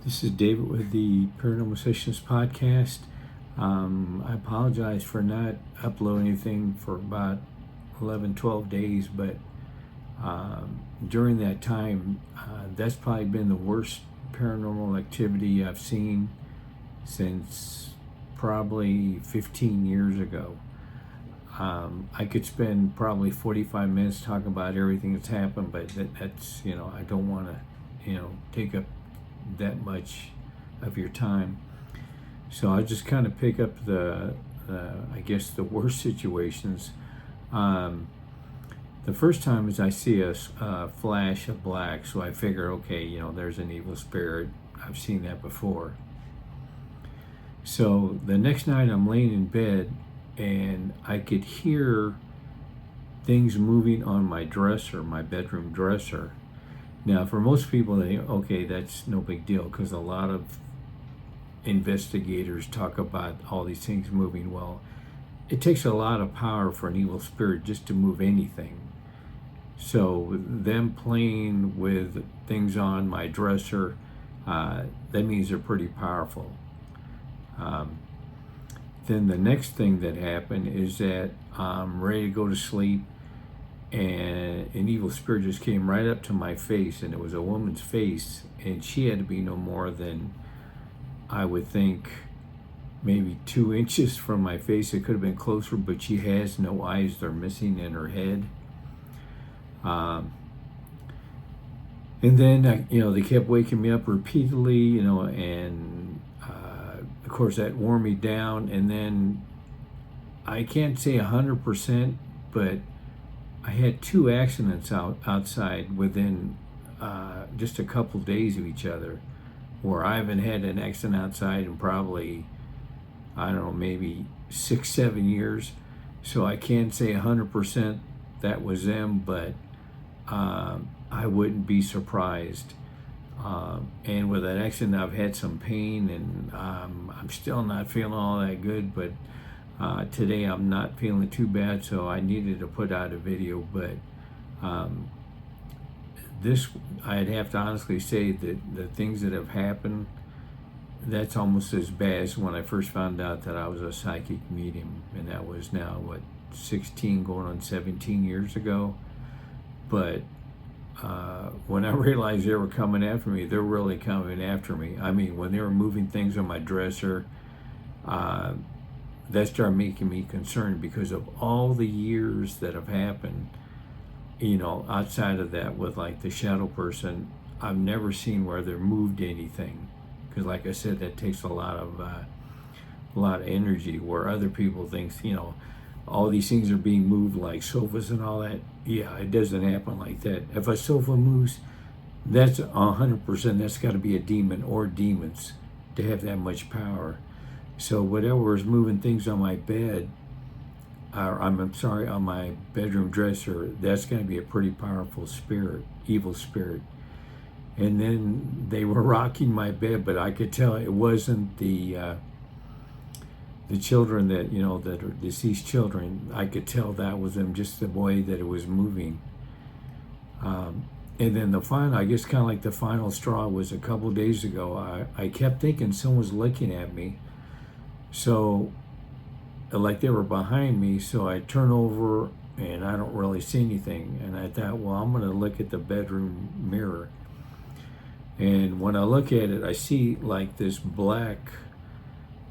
This is David with the Paranormal Sessions podcast. I apologize for not uploading anything for about 11, 12 days, but during that time, that's probably been the worst paranormal activity I've seen since probably 15 years ago. I could spend probably 45 minutes talking about everything that's happened, but that's, I don't want to, take up that much of your time. So I just kind of pick up I guess the worst situations. The first time is I see a flash of black, so I figure, okay, there's an evil spirit. I've seen that before. So the next night I'm laying in bed and I could hear things moving on my dresser, my bedroom dresser. Now, for most people, they think, okay, that's no big deal, because a lot of investigators talk about all these things moving. Well, it takes a lot of power for an evil spirit just to move anything. So them playing with things on my dresser, that means they're pretty powerful. Then the next thing that happened is that I'm ready to go to sleep, and an evil spirit just came right up to my face, and it was a woman's face, and she had to be no more than, I would think, maybe 2 inches from my face. It could have been closer, but she has no eyes. They're missing in her head. And then they kept waking me up repeatedly, and of course that wore me down. And then I can't say 100%, but I had 2 accidents outside within just a couple days of each other, where I haven't had an accident outside in probably, I don't know, maybe 6, 7 years. So I can't say 100% that was them, but I wouldn't be surprised. And with that accident, I've had some pain, and I'm still not feeling all that good, but today I'm not feeling too bad, so I needed to put out a video. But this, I'd have to honestly say that the things that have happened, that's almost as bad as when I first found out that I was a psychic medium, and that was now, 16 going on 17 years ago. But when I realized they were coming after me, they're really coming after me. I mean, when they were moving things on my dresser, that started making me concerned, because of all the years that have happened, outside of that with like the shadow person, I've never seen where they moved anything. Because like I said, that takes a lot of energy, where other people think, all these things are being moved, like sofas and all that. Yeah, it doesn't happen like that. If a sofa moves, that's 100%, that's got to be a demon or demons to have that much power. So whatever is moving things on my bed, or I'm sorry, on my bedroom dresser, that's going to be a pretty powerful spirit, evil spirit. And then they were rocking my bed, but I could tell it wasn't the children that, that are deceased children. I could tell that was them, just the way that it was moving. And then the final, I guess kind of like the final straw, was a couple days ago. I kept thinking someone was looking at me. So, like they were behind me, so I turn over and I don't really see anything. And I thought, well, I'm going to look at the bedroom mirror. And when I look at it, I see like this black,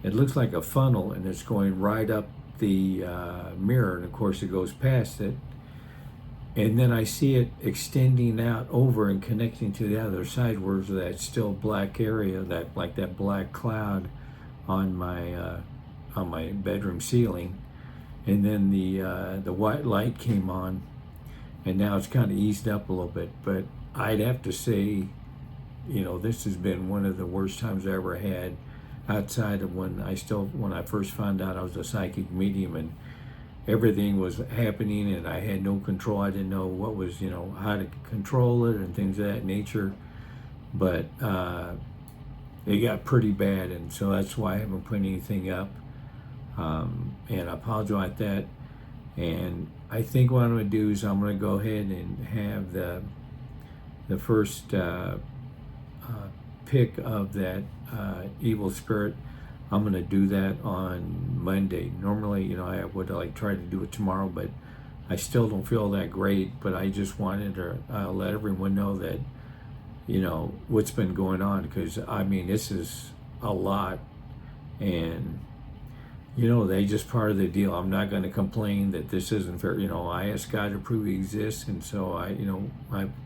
it looks like a funnel, and it's going right up the mirror. And of course it goes past it. And then I see it extending out over and connecting to the other side, where there's that still black area, that like that black cloud on my bedroom ceiling. And then the white light came on, and now it's kind of eased up a little bit. But I'd have to say, this has been one of the worst times I ever had, outside of when I first found out I was a psychic medium, and everything was happening and I had no control. I didn't know what was, how to control it and things of that nature. But it got pretty bad, and so that's why I haven't put anything up. And I apologize for that. And I think what I'm going to do is I'm going to go ahead and have the first pick of that evil spirit. I'm going to do that on Monday. Normally, you know, I would like try to do it tomorrow, but I still don't feel that great. But I just wanted to let everyone know that, you know, what's been going on, because I mean, this is a lot. And you know, they just part of the deal. I'm not going to complain that this isn't fair. You know, I asked God to prove He exists, and so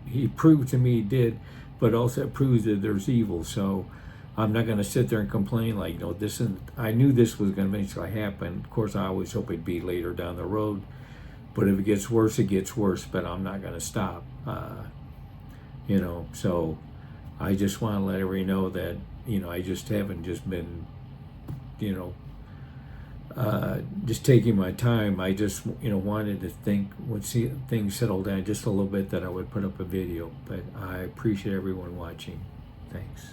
He proved to me He did, but also it proves that there's evil. So I'm not going to sit there and complain like, no, this isn't. I knew this was going to eventually happen. Of course, I always hope it'd be later down the road, but if it gets worse, it gets worse. But I'm not going to stop. You know, so I just want to let everybody know that, you know, I just haven't just been, you know, just taking my time. I just, you know, wanted to think, once things settle down just a little bit, that I would put up a video. But I appreciate everyone watching. Thanks.